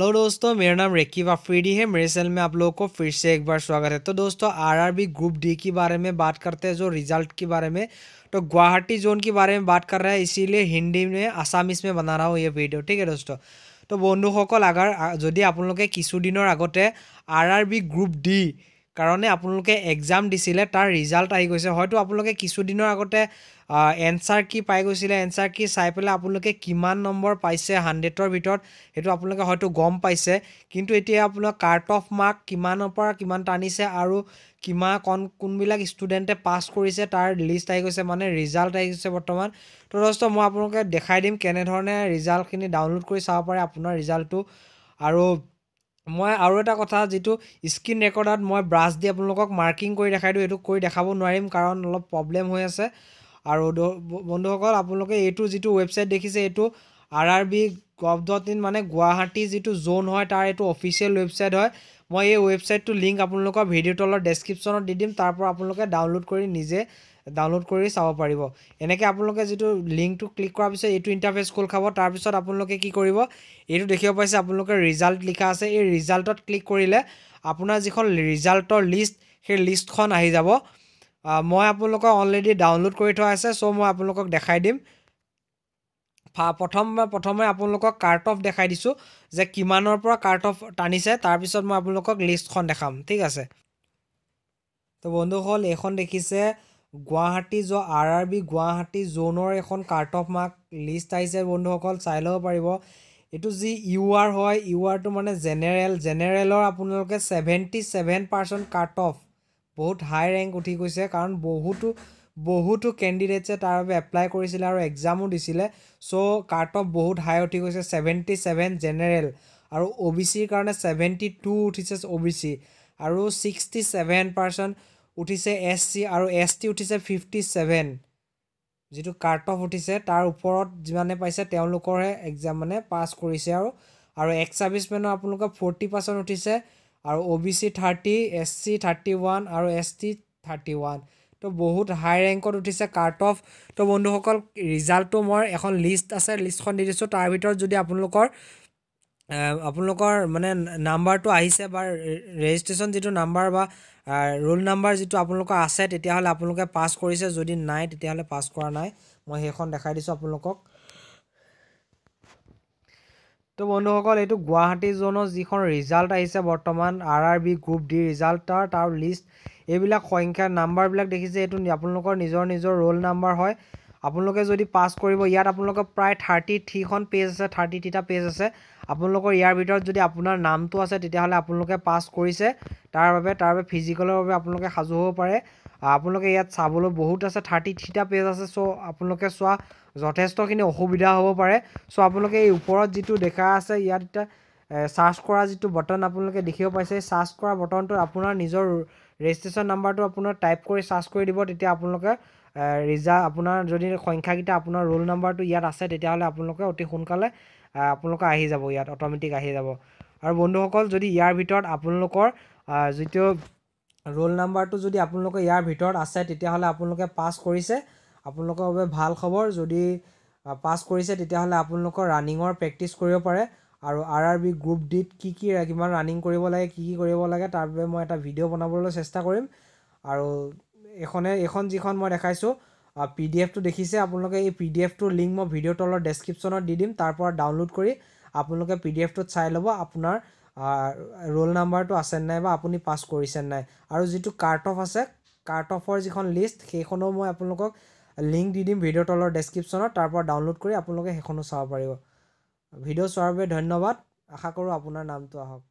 Hello दोस्तों, मेरा नाम रेकीब अफरीदी है। मेरे चैनल में आप लोगों को फिर से एक बार स्वागत है। तो दोस्तों, आरआरबी ग्रुप डी के बारे में बात करते हैं, जो रिजल्ट के बारे में। तो गुवाहाटी जोन के बारे में बात कर रहा है, इसीलिए हिंदी में आसामीस में बना रहा हूँ ये वीडियो, ठीक है दोस्तों। तो বন্ধুসকল, যদি আপোনালোকে কিছুদিনৰ আগতে আৰআৰবি গ্ৰুপ ডি কাৰণে আপোনালোকে এক্সাম দিছিলে, তাৰ ৰিজাল্ট আহি গৈছে। হয়তো আপোনালোকে কিছুদিনৰ আগতে এনচাৰ কি পাই গৈছিলে, এনচাৰ কি চাই পেলাই আপোনালোকে কিমান নম্বৰ পাইছে 100ৰ ভিতৰত সেইটো আপোনালোকে হয়তো গম পাইছে। কিন্তু এতিয়া আপোনাৰ কাট অফ মাৰ্ক কিমানৰ পৰা কিমান টানিছে আৰু কোনবিলাক ষ্টুডেণ্টে পাছ কৰিছে তাৰ লিষ্ট আহি গৈছে, মানে ৰিজাল্ট আহি গৈছে বৰ্তমান। তো দোস্ত, মই আপোনালোকে দেখাই দিম কেনেধৰণে ৰিজাল্টখিনি ডাউনলোড কৰি চাব পাৰে আপোনাৰ ৰিজাল্টটো। আৰু এটা কথা, যিটো স্ক্ৰীন ৰেকৰ্ডত মই ব্ৰাছ দি আপোনালোকক মাৰ্কিং কৰি দেখাই দিওঁ, এইটো কৰি দেখাব নোৱাৰিম কাৰণ অলপ প্ৰব্লেম হৈ আছে। আৰু বন্ধুসকল, আপোনালোকে এইটো যিটো ৱেবছাইট দেখিছে, এইটো rrb.gov.in, মানে গুৱাহাটী যিটো জোন হয় তাৰ এইটো অফিচিয়েল ৱেবছাইট হয়। মই এই ৱেবছাইটটো লিংক আপোনালোকৰ ভিডিঅ' তলৰ ডেছক্ৰিপশ্যনত দি দিম, তাৰ পৰা আপোনালোকে নিজে ডাউনলোড কৰি চাব পাৰিব। এনেকৈ আপোনালোকে যিটো লিংকটো ক্লিক কৰাৰ পিছত এইটো ইণ্টাৰফেচ খোল খাব। তাৰপিছত আপোনালোকে কি কৰিব, এইটো দেখিব পাইছে আপোনালোকে ৰিজাল্ট লিখা আছে। এই ৰিজাল্টত ক্লিক কৰিলে আপোনাৰ যিখন ৰিজাল্টৰ লিষ্ট, সেই লিষ্টখন আহি যাব। মই আপোনালোকক অলৰেডি ডাউনলোড কৰি থোৱা আছে, চ' মই আপোনালোকক দেখাই দিম। প্ৰথমে আপোনালোকক কাৰ্ট অফ দেখাই দিছোঁ যে কিমানৰ পৰা কাৰ্ট অফ টানিছে, তাৰপিছত মই আপোনালোকক লিষ্টখন দেখাম, ঠিক আছে। তো বন্ধুসকল, এইখন দেখিছে গুৱাহাটী আৰআৰবি গুৱাহাটী জোনৰ এখন কাৰ্ট অফ মাৰ্ক লিষ্ট আহিছে। বন্ধুসকল চাই ল'ব পাৰিব। এইটো যি UR হয়, URটো মানে জেনেৰেলৰ আপোনালোকে 77% কাট অফ, বহুত হাই ৰেংক উঠি গৈছে, কাৰণ বহুতো কেণ্ডিডেটছে তাৰ বাবে এপ্লাই কৰিছিলে আৰু এক্সামো দিছিলে। চ' কাট অফ বহুত হাই উঠি গৈছে, 77 জেনেৰেল, আৰু OBCৰ কাৰণে 72 উঠিছে OBC, আৰু 67% উঠিছে SC, আৰু ST উঠিছে 57। যিটো কাট অফ উঠিছে তাৰ ওপৰত যিমানে পাইছে তেওঁলোকৰহে এক্সাম মানে পাছ কৰিছে। আৰু এক্স ছাৰ্ভিচমেনৰ আপোনালোকৰ 40% উঠিছে, আৰু OBC 30, SC 31 আৰু ST 31। তো বহুত হাই ৰেংকত উঠিছে কাট অফ। তো বন্ধুসকল, ৰিজাল্টটো মই এখন লিষ্ট আছে, লিষ্টখন দি দিছোঁ। তাৰ ভিতৰত যদি আপোনালোকৰ মানে নাম্বাৰটো আহিছে, বা ৰেজিষ্ট্ৰেশ্যন যিটো নাম্বাৰ বা ৰোল নাম্বাৰ যিটো আপোনালোকৰ আছে, তেতিয়াহ'লে আপোনালোকে পাছ কৰিছে। যদি নাই, তেতিয়াহ'লে পাছ কৰা নাই। মই সেইখন দেখাই দিছোঁ আপোনালোকক। তো বন্ধুসকল, এইটো গুৱাহাটী জোনৰ যিখন ৰিজাল্ট আহিছে বৰ্তমান, আৰআৰবি গ্ৰুপ ডি ৰিজাল্ট, তাৰ লিষ্ট, এইবিলাক সংখ্যা নাম্বাৰবিলাক দেখিছে, এইটো আপোনালোকৰ নিজৰ ৰোল নাম্বাৰ হয়। আপোনালোকে যদি পাছ কৰিব, ইয়াত আপোনালোকৰ প্ৰায় 33খন পেজ আছে, 33টা পেজ আছে। আপোনালোকৰ ইয়াৰ ভিতৰত যদি আপোনাৰ নামটো আছে, তেতিয়াহ'লে আপোনালোকে পাছ কৰিছে। তাৰ বাবে ফিজিকেলৰ বাবে আপোনালোকে সাজু হ'ব পাৰে। আপোনালোকে ইয়াত চাবলৈ বহুত আছে, 33টা পেজ আছে। চ' আপোনালোকে চোৱা যথেষ্টখিনি অসুবিধা হ'ব পাৰে। চ' আপোনালোকে এই ওপৰত যিটো দেখা আছে, ইয়াত এটা চাৰ্চ কৰা যিটো বটন আপোনালোকে দেখিব পাইছে, চাৰ্চ কৰা বটনটোত আপোনাৰ নিজৰ ৰেজিষ্ট্ৰেশ্যন নাম্বাৰটো আপোনাৰ টাইপ কৰি চাৰ্চ কৰি দিব। তেতিয়া আপোনালোকে আপোনাৰ যদি সংখ্যাকেইটা আপোনাৰ ৰোল নাম্বাৰটো ইয়াত আছে, তেতিয়াহ'লে আপোনালোকে অতি সোনকালে আপোনালোকে আহি যাব, ইয়াত অট'মেটিক আহি যাব। আৰু বন্ধুসকল, যদি ইয়াৰ ভিতৰত আপোনালোকৰ যিটো ৰোল নাম্বাৰটো যদি আপোনালোকৰ ইয়াৰ ভিতৰত আছে, তেতিয়াহ'লে আপোনালোকে পাছ কৰিছে। আপোনালোকৰ বাবে ভাল খবৰ। যদি পাছ কৰিছে, তেতিয়াহ'লে আপোনালোকৰ ৰানিঙৰ প্ৰেক্টিচ কৰিব পাৰে। আৰু আৰআৰবি গ্ৰুপ ডিত কিমান ৰানিং কৰিব লাগে, কি কৰিব লাগে, তাৰ বাবে মই এটা ভিডিঅ' বনাবলৈ চেষ্টা কৰিম। আৰু এইখন যিখন মই দেখাইছোঁ PDF টো দেখিছে আপোনালোকে, এই PDFটোৰ লিংক মই ভিডিঅ'ৰ তলৰ ডেছক্ৰিপশ্যনত দি দিম। তাৰ পৰা ডাউনলোড কৰি আপোনালোকে PDFটোত চাই ল'ব আপোনাৰ ৰোল নাম্বাৰটো আছে নাই, বা আপুনি পাছ কৰিছে নাই। আৰু যিটো কাট অফ আছে, কাট অফৰ যিখন লিষ্ট, সেইখনো মই আপোনালোকক লিংক দি দিম ভিডিঅ'ৰ তলৰ ডেছক্ৰিপশ্যনত। তাৰ পৰা ডাউনলোড কৰি আপোনালোকে সেইখনো চাব পাৰিব। ভিডিঅ' চোৱাৰ বাবে ধন্যবাদ। আশা কৰোঁ আপোনাৰ নামটো আহক।